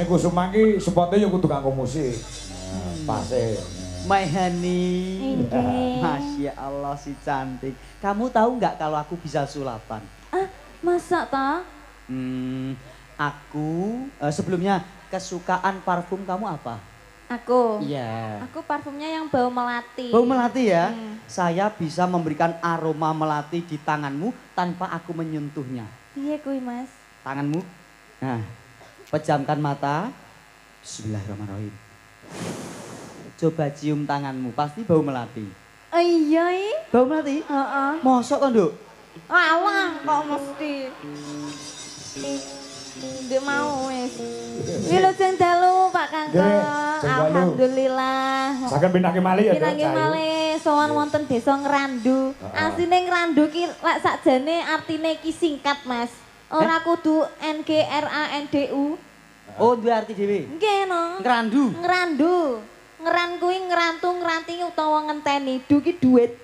Hani Kusuma ki spotnya ya kudu kanggo musik. Pas My honey. Inggih. Masya Allah si cantik. Kamu tahu nggak kalau aku bisa sulapan? Ah, masa ta? Aku sebelumnya kesukaan parfum kamu apa? Aku. Iya. Aku parfumnya yang bau melati. Bau melati ya? Saya bisa memberikan aroma melati di tanganmu tanpa aku menyentuhnya. Iya kuwi Mas. Tanganmu. Nah, pejamkan mata. Bismillahirrahmanirrahim. Coba cium tanganmu, pasti bau melati. Iya Bau melati? Heeh. Mosok kan, Nduk? Alah, kok mesti. Ndek mau wis. Wilujeng dalu Pak Kangko. Nggih, jeng dalu. Alhamdulillah. Saged pindah malih ya. Pinanggih malih sowan wonten desa Ngrandu. Asline Ngrandu ki lek sakjane artine ki singkat, Mas. Ora kudu NGRANDU. Oh, duwe arti dhewe. Nggih no. Ngrandu. Ngrandu. Ngeran kuwi ngrantu ngranti utawa ngenteni. Du ki duit.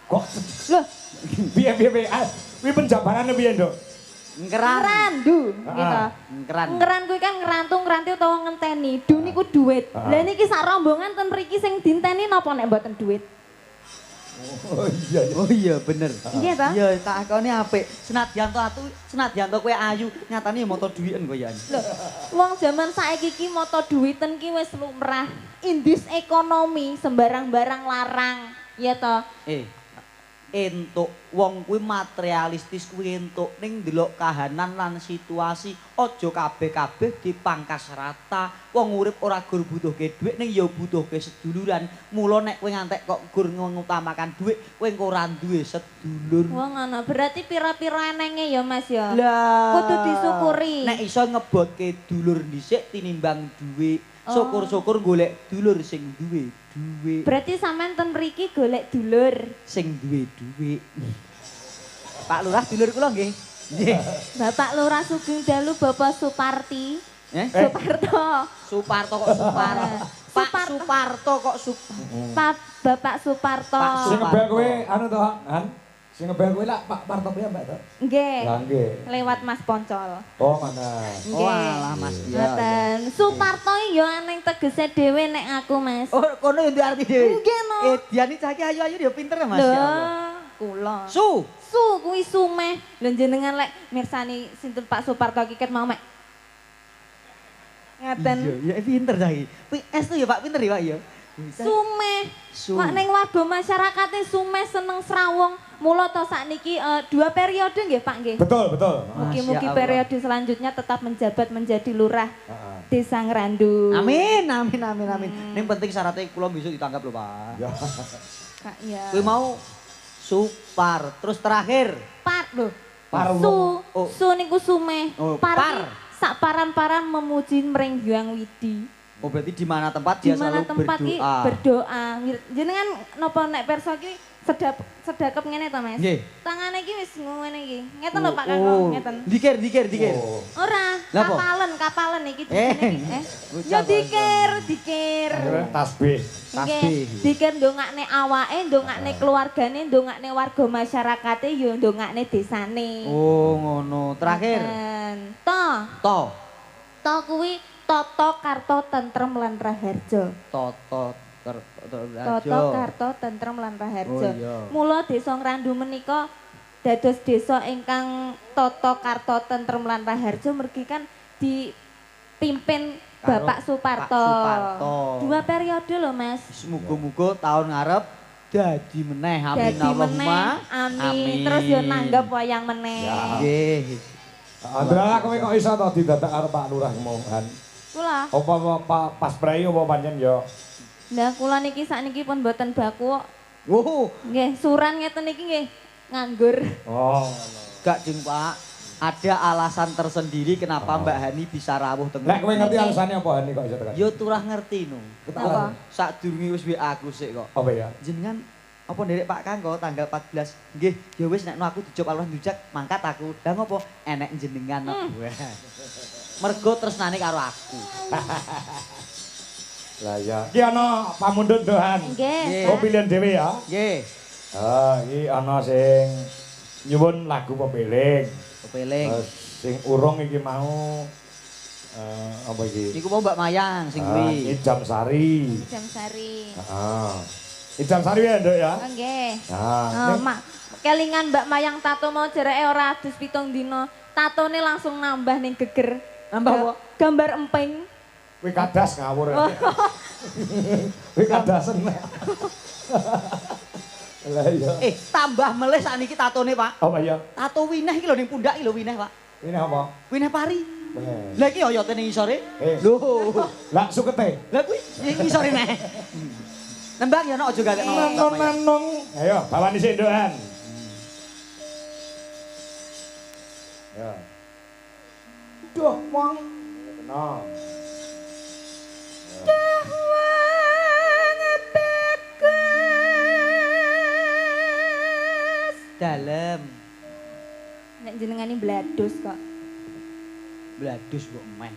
Kok Loh, piye. Kuwi penjabarane piye, Nduk? ngrandu gitu. Ngeran kuwi kan ngrantu ngranti utawa ngenteni. Du niku duit. Lah niki sak rombongan ten mriki sing dinteni napa nek mboten duit? Oh iya. Oh iya bener. Iya ta? Iya, tak akoni apik. Senadyan to kowe ayu, nyatane moto dhuwiten kowe ya. Loh, wong jaman saiki ki moto duwiten ki wis lumrah. Indis ekonomi sembarang barang larang. Ya toh? Entuk wong kuwi materialistis kuwi entuk ning ndelok kahanan lan situasi aja kabeh-kabeh dipangkas rata. Wong urip ora gur butuhke dhuwit ning ya butuhke seduluran. Mula nek kowe ngantek kok gur ngutamakan dhuwit, kowe engko ora duwe sedulur. Wong ngono, berarti pira-pira enenge ya Mas ya. Lah, kudu disyukuri. Nek iso ngebotke dulur dhisik tinimbang dhuwit. Syukur-syukur golek dulur sing duwe dhuwit. Berarti sampean ten mriki golek dulur Sing duwe dhuwit. Pak Lurah dulur kula nggih. Nggih. Bapak Lurah Sugeng Dalu Bapak Suparti. Suparto kok Supar. Pak Supar- Suparto kok Pak Bapak Suparto. Pak Sing ngebel kowe anu to, Han? Sing ngebel kowe lak Pak Parto piye, Mbak to? Nggih. Lah nggih. Lewat Mas Poncol. Oh, mana? Nggih. Oh alah Mas. Ngoten. Suparto ya aneng tegese dhewe nek aku Mas. Oh kono yo arti dhewe. Nggih no. Diani caki ayu-ayu dia pinter ya Mas. Ya Allah. Lah, kula. Su. Su kuwi sumeh. Lha jenengan lek mirsani sinten Pak Suparto kiket mau mek. Ngaten. Iya, ya pinter caki. PS tuh ya Pak pinter ya Pak ya. Sumeh. Su. Wak ning warga masyarakate sumeh seneng srawung. Mula to sakniki 2 periode nggih Pak nggih. Betul. Mugi-mugi Masya Allah. periode selanjutnya tetap menjabat menjadi lurah Heeh. Desa Ngrandu. Amin. Ning penting syaratnya kula besok ditangkap lho Pak. Ya. Kak ya. Kowe mau Supar. Terus terakhir Par lho. Par Su. Oh. Su niku sumeh. Oh, Par. par. Sak paran-paran memuji Mring Hyang Widi. Oh berarti di mana tempat Di dia mana selalu tempat ki berdoa. berdoa. Jenengan napa nek perso ki sedekap ngene to Mas? Nggih. Tangane iki wis ngene iki. Ngeten lho Pak Kakang, ngeten. Dikir. Oh. Ora, Lah apa? kapalen iki Eh, jenenge. bocah Ya dikir. Tasbih. Nggih, dikir ndongakne awake, ndongakne keluargane, ndongakne warga masyarakate, ya ndongakne desane. Oh ngono. Terakhir. Toh To. kuwi Toto Karto Tentrem lan Raharja. Toto. Toto Karto Tentrem lan Raharja. Oh, iya. Mula Desa Ngrandu menika dados desa ingkang Toto Karto Tentrem lan Raharja mergi kan dipimpin Karo Bapak Suparto. Pak Suparto. 2 periode lho Mas. Muga-muga tahun ngarep dadi meneh. Amin Dadi meneh. Allahumma. Amin. Terus yo nanggep wayang meneh. Ya. Nggih. Andra kowe kok iso to didadak karo Pak Lurah mau, Han? Kula. Apa pas prei apa pancen yo? Lah kula niki sakniki pun mboten baku kok. Oh, Nggih, suran ngeten niki nggih nganggur. Oh. gak jeng Pak. Ada alasan tersendiri kenapa Mbak Hani bisa rawuh teng. Nek kowe ngerti alasannya apa Han kok iso tekan? Yo turah ngerti no. Apa? Sadurunge wis WA aku sik kok. Apa ya? Jenengan apa nderek Pak Kangko tanggal 14. Nggih, ya wis nek aku dijop Allah njujak mangkat aku. Lah ngopo? Enek jenengan kok. Wah. Mergo tresnane karo aku. Lah ya. Ki ana pamundhut dohan. Nggih. Kok pilihan dhewe ya? Nggih, Iki ana sing nyuwun lagu pepiling. kepeling. Sing urung iki mau Apa iki? Niku mau Mbak Mayang sing kuwi. Idam Sari. Jam Sari. Heeh. Idam Sari ya, Nduk ya? Nggih. Nah, Mak, kelingan Mbak Mayang tato mau jereke ora adus 7 dina. Tatone langsung nambah ning geger. Nambah apa? Gambar emping. kuwi kadas ngawur. Kuwi kadasen. Lah iya. Tambah melih sakniki tatone, Pak. Apa ya? Tato wineh iki lho ning pundak iki lho wineh, Pak. Ini apa? Wineh pari. Eh. Lah iki oyote ning isore. Lho. Lho. Lah sukete. Lah kuwi ning isore neh. Nembang ya nek aja gakekno. Nanong. Ayo, bawani sik ndokan. Ya. Duh, wong. Kenal. Dah wong bagus. Dalem. Nek jenengane bladus kok. Bladus kok men.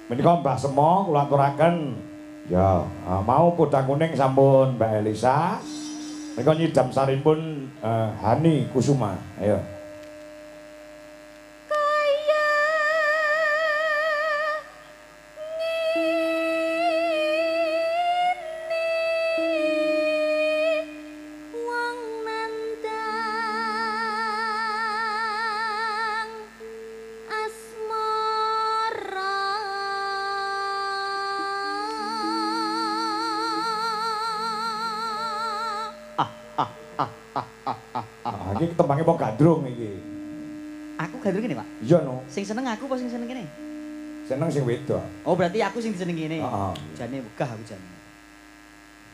Menika Mbah Semo kula aturaken ya mau kudang kuning sampun Mbak Elisa. Menika nyidam saripun Hani Kusuma. Ayo. Iki tembange wong gandrung iki. Aku gandrung ngene, Pak. Iya no. Sing seneng aku apa sing seneng kene? Seneng sing wedok. Oh, berarti aku sing disenengi ngene. Heeh. Jane wegah aku jane.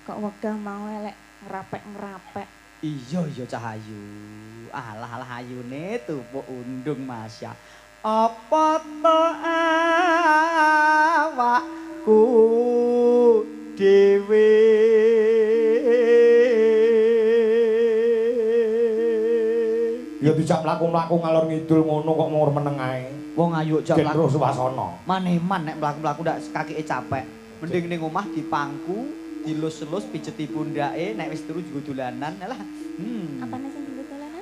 Kok wegah mau elek ngerapek-ngerapek. Iya Cahayu. Alah ayune tupuk undung Masya. Apa to awakku dhewe Ya dijak mlaku-mlaku ngalor ngidul ngono kok mur meneng ae. wong ayu jak Gendro suwasana. maneman nek mlaku-mlaku ndak kakeke capek. Mending ning omah dipangku, dilus-lus pijeti pundake, nek wis turu juga dolanan. Alah. Apane sing dienggo dolanan?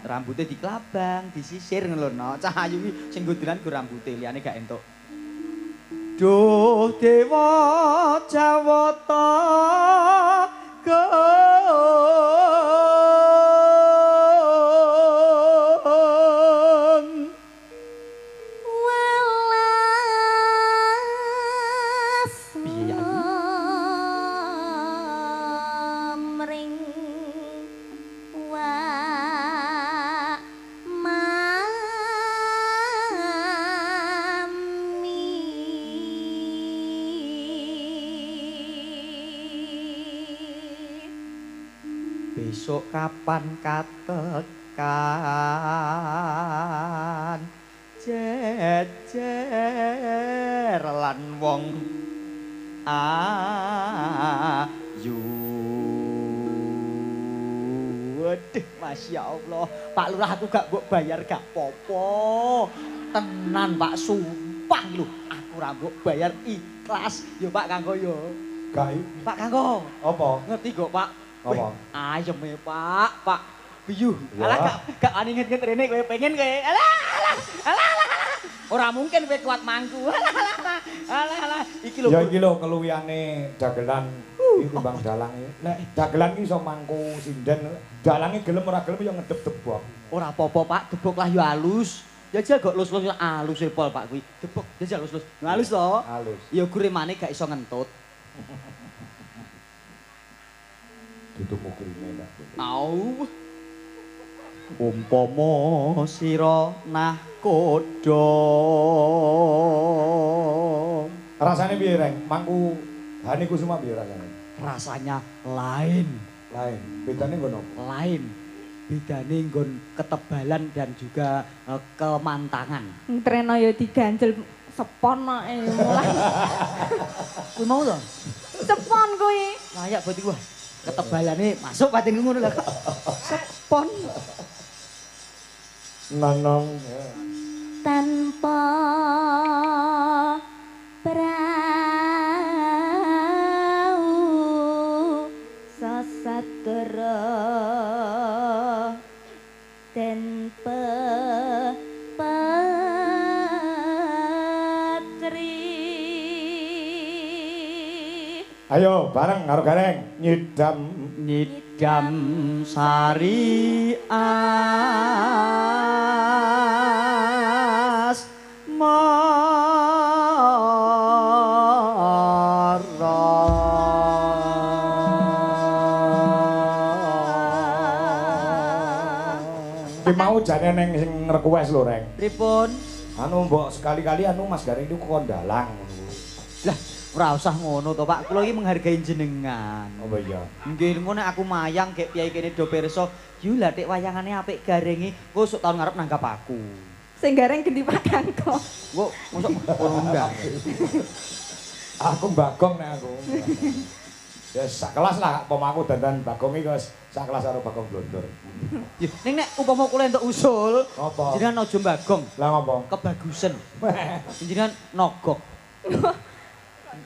Rambutnya diklabang, disisir ngono. Cahayu iki sing nggo dolan go rambute, liyane gak entuk. Duh dewa Jawata besok kapan katekan jejer lan wong ayu. Waduh, Masya Allah. Pak Lurah aku gak mbok bayar gak popo. Tenan Pak, sumpah lho. Aku ra mbok bayar ikhlas. Yo Pak Kanggo yo. Gak Pak Kanggo. apa? Ngerti kok Pak. Apa? Ayem ya Pak. Biyu. Ya. Alah gak ani nget-nget rene kowe pengen kowe. Alah. Ora mungkin kowe kuat mangku. Alah. Iki lho. Ya iki lho keluwihane dagelan iki timbang dalang iki. Nek dagelan ki iso mangku sinden, dalange gelem ora gelem ya ngedep debok. Ora apa-apa Pak, debok lah yo halus. Jajal kok lus-lus alus e pol Pak kuwi. Debok jajal lus-lus. Halus to. Halus. Ya guremane gak iso ngentut. Tutup mukine Pak. Au. Umpama sira nahkoda. Rasane piye, Reng? Mangku Hani Kusuma piye rasane? Rasanya lain. Lain. Bedane ngono. Lain. Bedane nggon ketebalan dan juga kemantangan. Treno ya diganjel sepon mulai. Kuwi mau to? Sepon kuwi. Layak buat gua. Ketebalannya masuk batinku ngono lho. Sepon. Nanong. Tanpa prau sasatra den patri. Ayo bareng karo Gareng nyidam Nyidam sari Ki mau jane neng sing request lho, Reng. Pripun? Anu mbok sekali-kali anu Mas Gareng itu kondalang. Lah, ora usah ngono to, Pak. Kula iki menghargai jenengan. Apa iya? Nggih, ngono aku mayang gek piyai kene do pirsa. Yu lah tek wayangane apik Garengi, engko sok taun ngarep nanggap aku. Sing gareng gendi pakang kok. Engko mosok ngono enggak. Aku Bagong nek aku. Ya sak kelas lah pomaku dandan Bagong iki wis sak kelas karo Bagong Blondur. Yo, ning nek umpama kula entuk usul, Apa? jenengan aja Bagong, Lah ngopo? kebagusan. Jenengan nogok.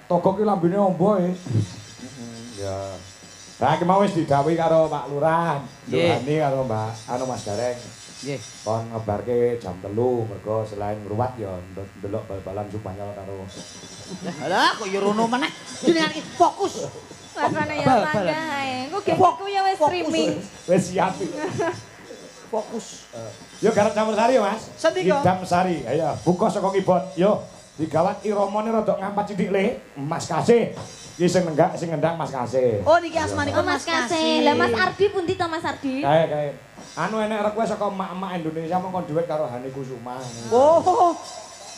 Togok ki lambene ombo e. Ya. Lah iki mau wis didhawuhi karo Pak Lurah, Duhani karo Mbak anu Mas Gareng. Nggih. Kon ngebarke jam 3 mergo selain ngruwat ya ndelok bal-balan Spanyol karo. Lah kok ya rono meneh. Jenengan iki fokus. Rasane ya sangae. Engko gek iku ya wis streaming. Wis siap. Fokus. Yo garap campur sari ya, Mas. Sendika. Idam sari. Ayo buka saka keyboard. Yo digawat iramane rada ngampat sithik le. Mas Kasih. Iki sing nenggak sing ngendang Mas Kasih. Oh niki asmanipun Oh Mas Kasih. Lah Mas Ardi pundi to Mas Ardi? Kae. Anu enek request saka emak-emak Indonesia mongkon duet karo Hani Kusuma. Oh.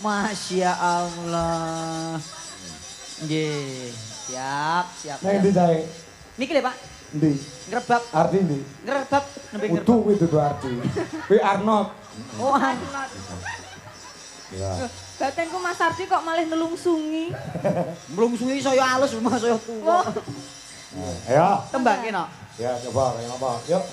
Masya Allah. Nggih. Siap. Nek ndi cahe? Niki lho Pak, Ndi? ngrebab, Arti ndi? ngrebab nembe Kudu ngrebab. kuwi dudu Arti. Kuwi Arnold. Oh, Arnold. Ya. Batenku Mas Ardi kok malah nelungsungi. Mlungsungi saya alus, rumah saya tuwa. Ayo. Tembake no. Ya coba kayak apa? Yuk.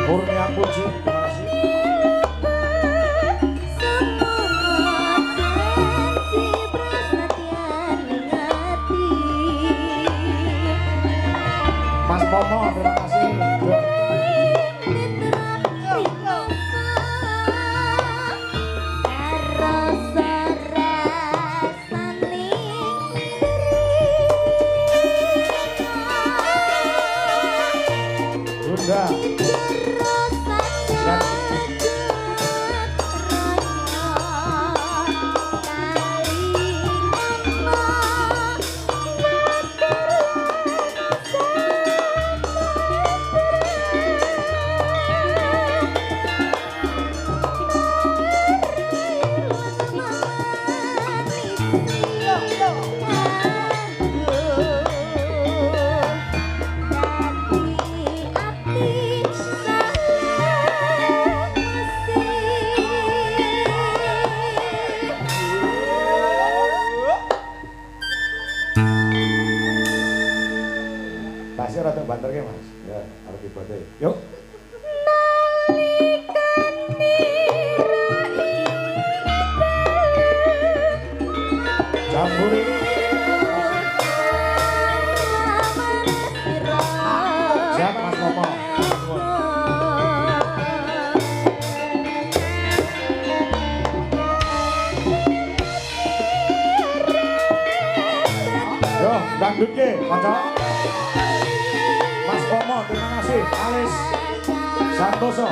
Kurnia Puji, terima kasih. Mas Pomo, terima kasih. Bunda. Pasti rada banter ke Mas. Ya, harus dibote. Yuk. Campuri. Siap Mas Pomo. Yo, dangdut ke, kanca. Mas Pomo, terima kasih. Alis Santoso.